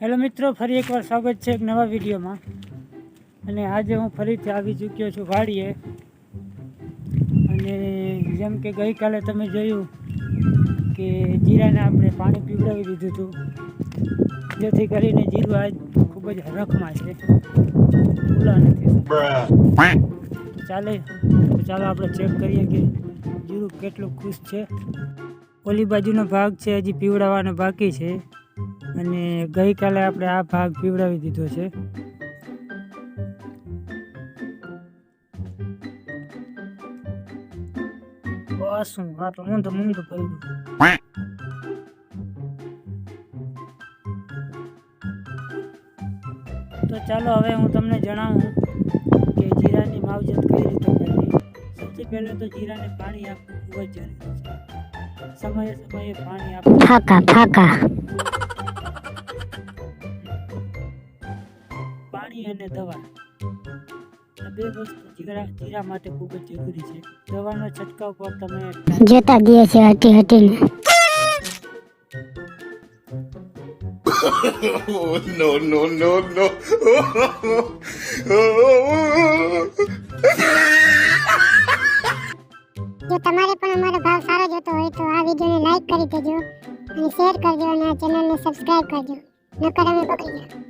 Hello મિત્રો, ફરી એકવાર સ્વાગત છે એક નવા વિડીયોમાં। અને આજે હું ફરીથી આવી ચૂક્યો છું વાડીએ। અને જેમ કે ગઈકાલે તમે જોયું કે જીરાને આપણે પાણી પીવડાવી દીધું હતું, જેથી કરીને જીરું આજ ખૂબ જ હરખમાં છે, ફૂલા નથી। ચાલો આપણે ચેક કરીએ કે જીરું કેટલું ખુશ છે। ઓલી બાજુનો ભાગ છે હજી પીવડાવવાનો બાકી છે, અને ગઈકાલે આપણે આ ભાગ પીવડાવી દીધો છે। બસ હું તો મૂંધું કર્યું। તો ચાલો હવે હું તમને જણાવું કે જીરાની માવજત કઈ રીતે કરવી। સૌથી પહેલા તો જીરાને પાણી આપવું ખૂબ જ જરૂરી છે। સમયે સમયે પાણી આપવું, પાણી અને દવા, આ બે વસ્તુ જીરા માટે ખૂબ જ જરૂરી છે। દવાનો છંટકાવ પર તમે જોતા દે છે હટી હટીને। No, no, no, no. જો તમારે પણ અમારો ભાવ સારો જોતો હોય તો આ વિડીયોને લાઈક કરી દેજો અને શેર કરજો અને આ ચેનલને સબસ્ક્રાઇબ કરજો, નકર અમે પકડી ગયા।